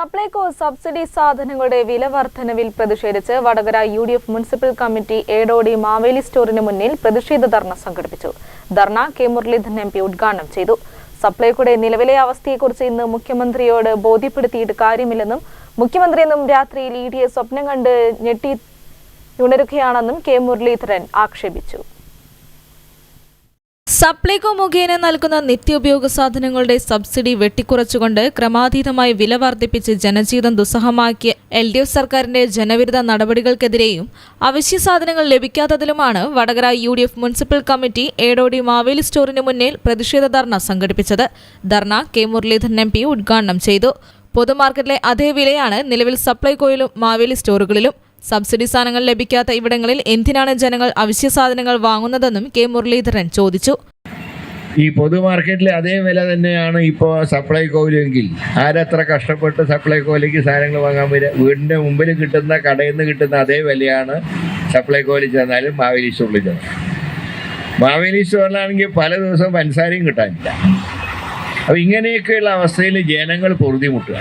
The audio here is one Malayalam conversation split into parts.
സപ്ലൈകോ സബ്സിഡി സാധനങ്ങളുടെ വില വർധനവിൽ പ്രതിഷേധിച്ച് Vadakara UDF municipal committee Edodi Maveli സ്റ്റോറിന് മുന്നിൽ പ്രതിഷേധ ധർണ സംഘടിപ്പിച്ചു. ധർണ കെ മുരളീധരൻ MP ഉദ്ഘാടനം ചെയ്തു. സപ്ലൈകോയുടെ നിലവിലെ അവസ്ഥയെക്കുറിച്ച് ഇന്ന് മുഖ്യമന്ത്രിയോട് ബോധ്യപ്പെടുത്തിയിട്ട് കാര്യമില്ലെന്നും മുഖ്യമന്ത്രിയെന്നും രാത്രിയിൽ EDA സ്വപ്നം കണ്ട് ഞെട്ടിയുണരുകയാണെന്നും കെ മുരളീധരൻ ആക്ഷേപിച്ചു. സപ്ലൈകോ മുഖേന നൽകുന്ന നിത്യോപയോഗ സാധനങ്ങളുടെ സബ്സിഡി വെട്ടിക്കുറച്ചുകൊണ്ട് ക്രമാതീതമായി വില വർദ്ധിപ്പിച്ച് ജനജീവിതം ദുസ്സഹമാക്കിയ LDF സർക്കാരിന്റെ ജനവിരുദ്ധ നടപടികൾക്കെതിരെയും അവശ്യ സാധനങ്ങൾ ലഭിക്കാത്തതിലുമാണ് Vadakara UDF municipal committee Edodi Maveli സ്റ്റോറിന് മുന്നിൽ പ്രതിഷേധ ധർണ സംഘടിപ്പിച്ചത്. ധർണ കെ മുരളീധരൻ MP ഉദ്ഘാടനം ചെയ്തു. പൊതുമാർക്കറ്റിലെ അതേ വിലയാണ് നിലവിൽ സപ്ലൈകോയിലും മാവേലി സ്റ്റോറുകളിലും. സബ്സിഡി സാധനങ്ങൾ ലഭിക്കാത്ത ഇവിടങ്ങളിൽ എന്തിനാണ് ജനങ്ങൾ അവശ്യ സാധനങ്ങൾ വാങ്ങുന്നതെന്നും കെ മുരളീധരൻ ചോദിച്ചു. ഈ പൊതുമാർക്കറ്റിലെ അതേ വില തന്നെയാണ് ഇപ്പോൾ സപ്ലൈകോയിലെങ്കിൽ ആരത്ര കഷ്ടപ്പെട്ട് സപ്ലൈകോയിലേക്ക് സാധനങ്ങൾ വാങ്ങാൻ വരിക? വീടിൻ്റെ മുമ്പിൽ കിട്ടുന്ന കടയിൽ നിന്ന് കിട്ടുന്ന അതേ വിലയാണ് സപ്ലൈകോയിൽ ചെന്നാലും മാവേലി സ്റ്റോറിൽ ചെന്നാൽ. മാവേലി സ്റ്റോറിലാണെങ്കിൽ പല ദിവസവും പഞ്ചസാരയും കിട്ടാനില്ല. അപ്പോൾ ഇങ്ങനെയൊക്കെയുള്ള അവസ്ഥയിൽ ജനങ്ങൾ പൊറുതിമുട്ടുക.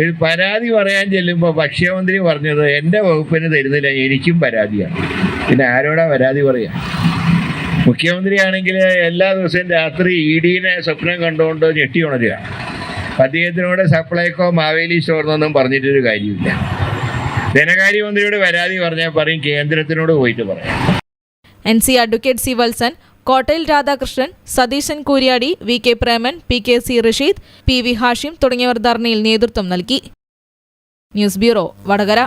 ഒരു പരാതി പറയാൻ ചെല്ലുമ്പോൾ ഭക്ഷ്യമന്ത്രി പറഞ്ഞത് എൻ്റെ വകുപ്പിന് തരുന്നില്ല, എനിക്കും പരാതിയാണ്. പിന്നെ ആരോടാ പരാതി പറയാം? മുഖ്യമന്ത്രിയാണെങ്കിൽ എല്ലാ ദിവസവും രാത്രി EDനെ സ്വപ്നം കണ്ടുകൊണ്ട് ഞെട്ടി ഉണരുക. അദ്ദേഹത്തിനോട് സപ്ലൈകോ മാവേലി സ്റ്റോറിനൊന്നും പറഞ്ഞിട്ടൊരു കാര്യമില്ല. ധനകാര്യമന്ത്രിയോട് പരാതി പറഞ്ഞാൽ പറയും കേന്ദ്രത്തിനോട് പോയിട്ട് പറയാം. NC advocate C. വത്സൻ, കോട്ടയിൽ Radhakrishnan, Satheesan കൂരിയാടി, VK Preman, PKC Rasheed, PV Hashim തുടങ്ങിയവർ ധർണയിൽ നേതൃത്വം നൽകി. News bureau, Vadakara.